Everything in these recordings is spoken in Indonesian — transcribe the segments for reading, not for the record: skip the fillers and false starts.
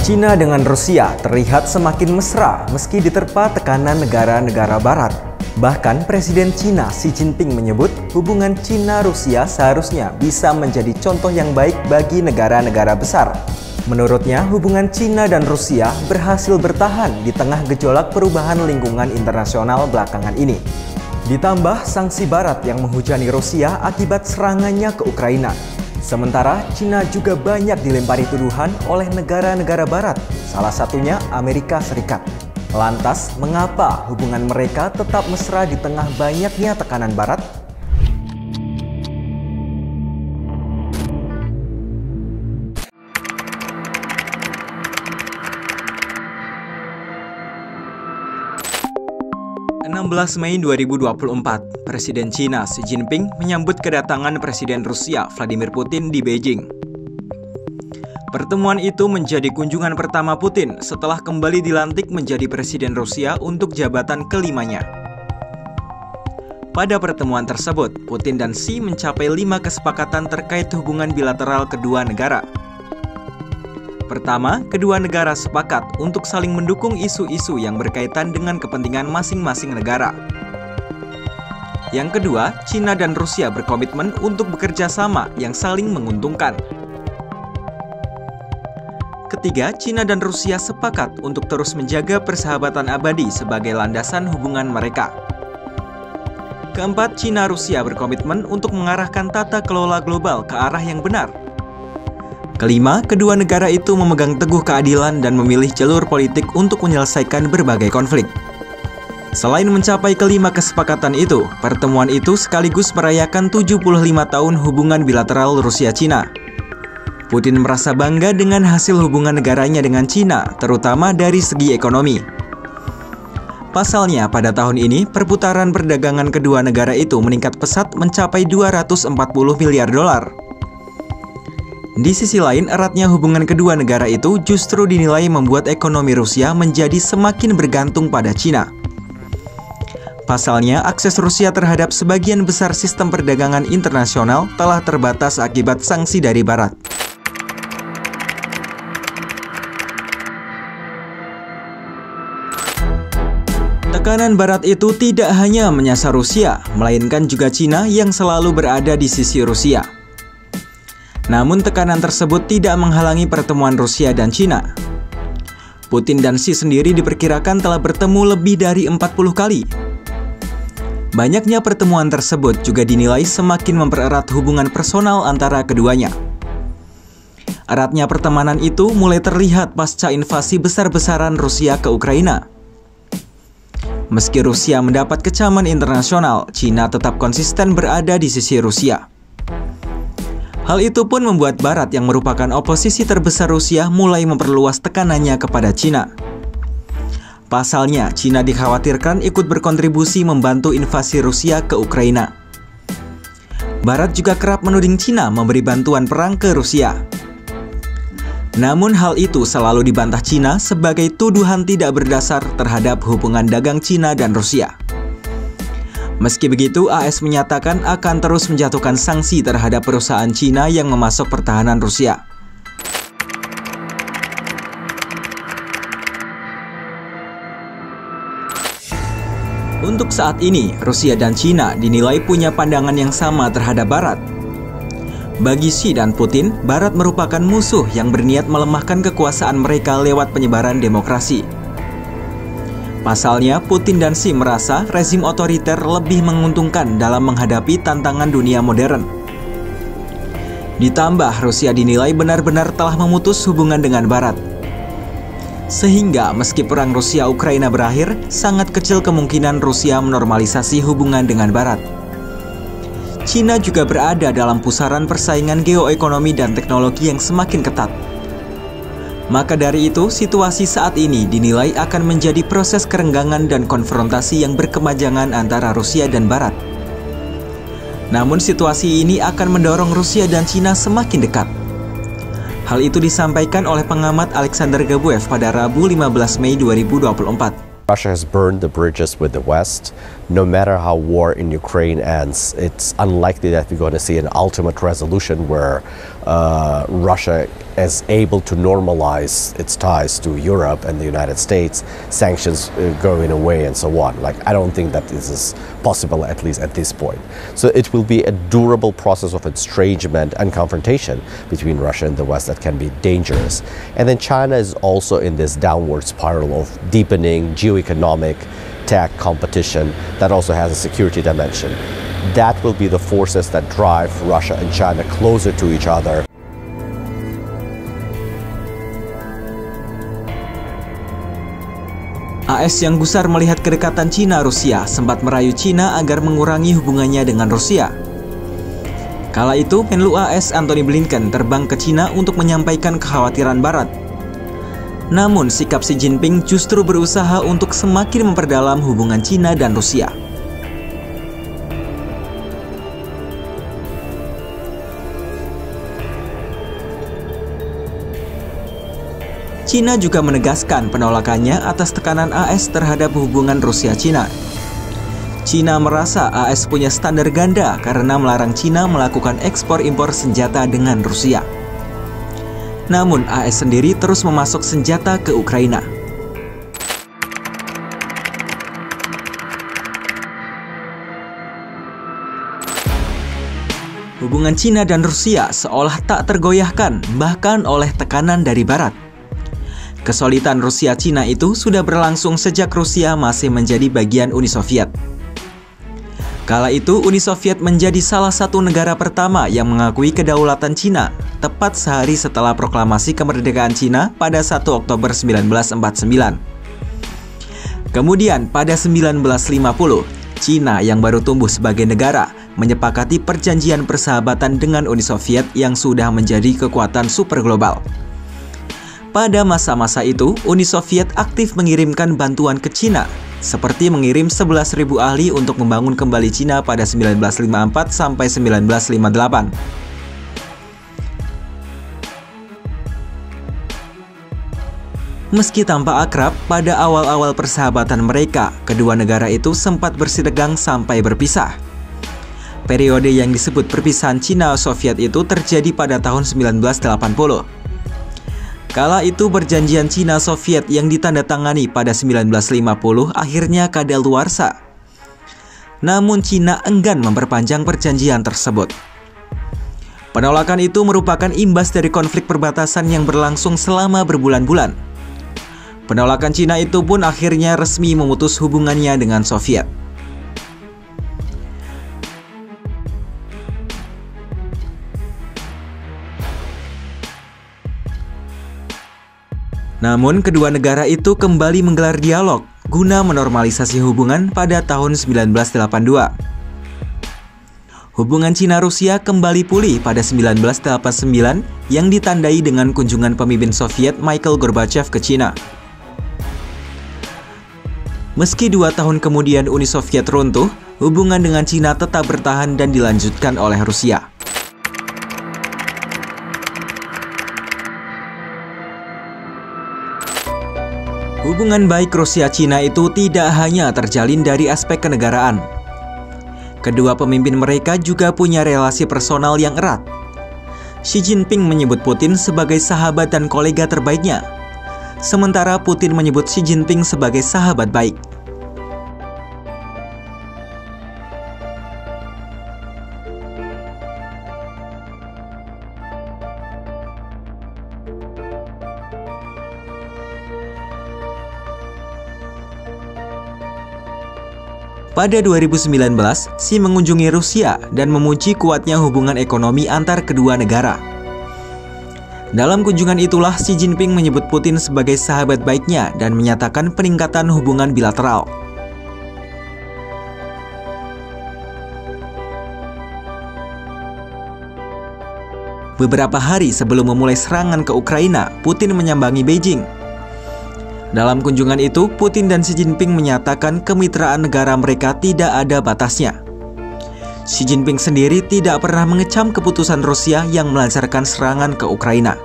Cina dengan Rusia terlihat semakin mesra meski diterpa tekanan negara-negara barat. Bahkan Presiden Cina Xi Jinping menyebut hubungan Cina-Rusia seharusnya bisa menjadi contoh yang baik bagi negara-negara besar. Menurutnya, hubungan Cina dan Rusia berhasil bertahan di tengah gejolak perubahan lingkungan internasional belakangan ini. Ditambah sanksi barat yang menghujani Rusia akibat serangannya ke Ukraina. Sementara Cina juga banyak dilempari tuduhan oleh negara-negara barat, salah satunya Amerika Serikat. Lantas, mengapa hubungan mereka tetap mesra di tengah banyaknya tekanan barat? Mei 2024, Presiden Cina Xi Jinping menyambut kedatangan Presiden Rusia Vladimir Putin di Beijing. Pertemuan itu menjadi kunjungan pertama Putin setelah kembali dilantik menjadi Presiden Rusia untuk jabatan kelimanya. Pada pertemuan tersebut, Putin dan Xi mencapai 5 kesepakatan terkait hubungan bilateral kedua negara. Pertama, kedua negara sepakat untuk saling mendukung isu-isu yang berkaitan dengan kepentingan masing-masing negara. Yang kedua, Cina dan Rusia berkomitmen untuk bekerja sama yang saling menguntungkan. Ketiga, Cina dan Rusia sepakat untuk terus menjaga persahabatan abadi sebagai landasan hubungan mereka. Keempat, Cina-Rusia berkomitmen untuk mengarahkan tata kelola global ke arah yang benar. Kelima, kedua negara itu memegang teguh keadilan dan memilih jalur politik untuk menyelesaikan berbagai konflik. Selain mencapai kelima kesepakatan itu, pertemuan itu sekaligus merayakan 75 tahun hubungan bilateral Rusia-Cina. Putin merasa bangga dengan hasil hubungan negaranya dengan Cina, terutama dari segi ekonomi. Pasalnya, pada tahun ini, perputaran perdagangan kedua negara itu meningkat pesat mencapai 240 miliar dolar. Di sisi lain, eratnya hubungan kedua negara itu justru dinilai membuat ekonomi Rusia menjadi semakin bergantung pada Cina. Pasalnya, akses Rusia terhadap sebagian besar sistem perdagangan internasional telah terbatas akibat sanksi dari Barat. Tekanan Barat itu tidak hanya menyasar Rusia, melainkan juga Cina yang selalu berada di sisi Rusia. Namun tekanan tersebut tidak menghalangi pertemuan Rusia dan Cina. Putin dan Xi sendiri diperkirakan telah bertemu lebih dari 40 kali. Banyaknya pertemuan tersebut juga dinilai semakin mempererat hubungan personal antara keduanya. Eratnya pertemanan itu mulai terlihat pasca invasi besar-besaran Rusia ke Ukraina. Meski Rusia mendapat kecaman internasional, Cina tetap konsisten berada di sisi Rusia. Hal itu pun membuat Barat yang merupakan oposisi terbesar Rusia mulai memperluas tekanannya kepada Cina. Pasalnya, Cina dikhawatirkan ikut berkontribusi membantu invasi Rusia ke Ukraina. Barat juga kerap menuding Cina memberi bantuan perang ke Rusia. Namun hal itu selalu dibantah Cina sebagai tuduhan tidak berdasar terhadap hubungan dagang Cina dan Rusia. Meski begitu, AS menyatakan akan terus menjatuhkan sanksi terhadap perusahaan Cina yang memasok pertahanan Rusia. Untuk saat ini, Rusia dan Cina dinilai punya pandangan yang sama terhadap Barat. Bagi Xi dan Putin, Barat merupakan musuh yang berniat melemahkan kekuasaan mereka lewat penyebaran demokrasi. Pasalnya, Putin dan Xi merasa rezim otoriter lebih menguntungkan dalam menghadapi tantangan dunia modern. Ditambah, Rusia dinilai benar-benar telah memutus hubungan dengan Barat. Sehingga, meski perang Rusia-Ukraina berakhir, sangat kecil kemungkinan Rusia menormalisasi hubungan dengan Barat. Cina juga berada dalam pusaran persaingan geoekonomi dan teknologi yang semakin ketat. Maka dari itu, situasi saat ini dinilai akan menjadi proses kerenggangan dan konfrontasi yang berkepanjangan antara Rusia dan Barat. Namun situasi ini akan mendorong Rusia dan Cina semakin dekat. Hal itu disampaikan oleh pengamat Alexander Gabuev pada Rabu 15 Mei 2024. Russia has burned the bridges with the West. No matter how war in Ukraine ends, it's unlikely that we're going to see an ultimate resolution where Russia is able to normalize its ties to Europe and the United States, sanctions going away and so on. Like, I don't think that this is possible, at least at this point. So it will be a durable process of estrangement and confrontation between Russia and the West that can be dangerous. And then China is also in this downward spiral of deepening geoeconomic tech competition that also has a security dimension. That will be the forces that drive Russia and China closer to each other. AS yang gusar melihat kedekatan Cina-Rusia sempat merayu Cina agar mengurangi hubungannya dengan Rusia. Kala itu, Menlu AS Antony Blinken terbang ke Cina untuk menyampaikan kekhawatiran Barat. Namun, sikap Xi Jinping justru berusaha untuk semakin memperdalam hubungan Cina dan Rusia. Cina juga menegaskan penolakannya atas tekanan AS terhadap hubungan Rusia-Cina. Cina merasa AS punya standar ganda karena melarang Cina melakukan ekspor-impor senjata dengan Rusia. Namun AS sendiri terus memasok senjata ke Ukraina. Hubungan Cina dan Rusia seolah tak tergoyahkan bahkan oleh tekanan dari Barat. Kesolidan Rusia-Cina itu sudah berlangsung sejak Rusia masih menjadi bagian Uni Soviet. Kala itu, Uni Soviet menjadi salah satu negara pertama yang mengakui kedaulatan Cina, tepat sehari setelah proklamasi kemerdekaan Cina pada 1 Oktober 1949. Kemudian, pada 1950, Cina yang baru tumbuh sebagai negara menyepakati perjanjian persahabatan dengan Uni Soviet yang sudah menjadi kekuatan super global. Pada masa-masa itu, Uni Soviet aktif mengirimkan bantuan ke Cina, seperti mengirim 11.000 ahli untuk membangun kembali Cina pada 1954 sampai 1958. Meski tampak akrab, pada awal-awal persahabatan mereka, kedua negara itu sempat bersitegang sampai berpisah. Periode yang disebut perpisahan Cina-Soviet itu terjadi pada tahun 1980. Kala itu perjanjian Cina-Soviet yang ditandatangani pada 1950 akhirnya kadaluarsa. Namun Cina enggan memperpanjang perjanjian tersebut. Penolakan itu merupakan imbas dari konflik perbatasan yang berlangsung selama berbulan-bulan. Penolakan Cina itu pun akhirnya resmi memutus hubungannya dengan Soviet. Namun kedua negara itu kembali menggelar dialog guna menormalisasi hubungan pada tahun 1982. Hubungan Cina-Rusia kembali pulih pada 1989 yang ditandai dengan kunjungan pemimpin Soviet Mikhail Gorbachev ke Cina. Meski 2 tahun kemudian Uni Soviet runtuh, hubungan dengan Cina tetap bertahan dan dilanjutkan oleh Rusia. Hubungan baik Rusia-Cina itu tidak hanya terjalin dari aspek kenegaraan. Kedua pemimpin mereka juga punya relasi personal yang erat. Xi Jinping menyebut Putin sebagai sahabat dan kolega terbaiknya, sementara Putin menyebut Xi Jinping sebagai sahabat baik. Pada 2019, Xi mengunjungi Rusia dan memuji kuatnya hubungan ekonomi antar kedua negara. Dalam kunjungan itulah Xi Jinping menyebut Putin sebagai sahabat baiknya dan menyatakan peningkatan hubungan bilateral. Beberapa hari sebelum memulai serangan ke Ukraina, Putin menyambangi Beijing. Dalam kunjungan itu, Putin dan Xi Jinping menyatakan kemitraan negara mereka tidak ada batasnya. Xi Jinping sendiri tidak pernah mengecam keputusan Rusia yang melancarkan serangan ke Ukraina.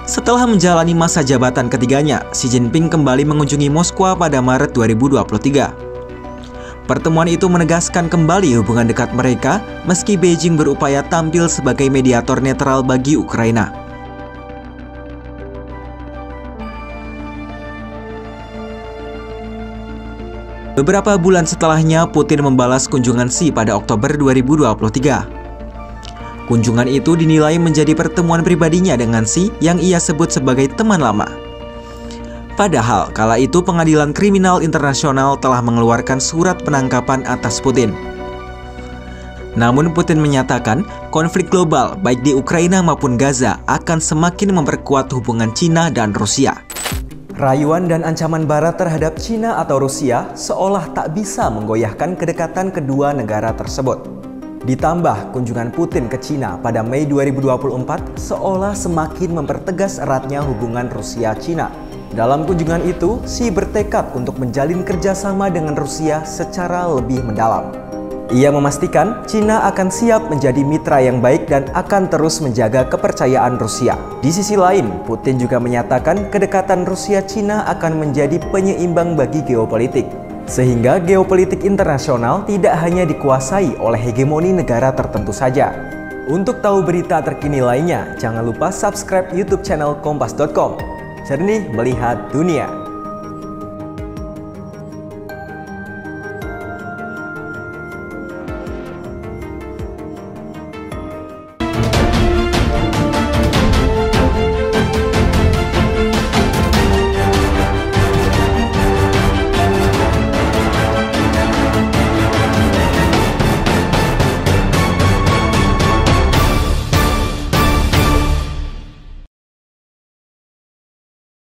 Setelah menjalani masa jabatan ketiganya, Xi Jinping kembali mengunjungi Moskwa pada Maret 2023. Pertemuan itu menegaskan kembali hubungan dekat mereka meski Beijing berupaya tampil sebagai mediator netral bagi Ukraina. Beberapa bulan setelahnya, Putin membalas kunjungan Xi pada Oktober 2023. Kunjungan itu dinilai menjadi pertemuan pribadinya dengan Xi yang ia sebut sebagai teman lama. Padahal, kala itu Pengadilan Kriminal Internasional telah mengeluarkan surat penangkapan atas Putin. Namun Putin menyatakan konflik global baik di Ukraina maupun Gaza akan semakin memperkuat hubungan Cina dan Rusia. Rayuan dan ancaman Barat terhadap Cina atau Rusia seolah tak bisa menggoyahkan kedekatan kedua negara tersebut. Ditambah kunjungan Putin ke Cina pada Mei 2024 seolah semakin mempertegas eratnya hubungan Rusia-Cina. Dalam kunjungan itu, Xi bertekad untuk menjalin kerjasama dengan Rusia secara lebih mendalam. Ia memastikan Cina akan siap menjadi mitra yang baik dan akan terus menjaga kepercayaan Rusia. Di sisi lain, Putin juga menyatakan kedekatan Rusia-Cina akan menjadi penyeimbang bagi geopolitik. Sehingga geopolitik internasional tidak hanya dikuasai oleh hegemoni negara tertentu saja. Untuk tahu berita terkini lainnya, jangan lupa subscribe YouTube channel Kompas.com. Jernih melihat dunia.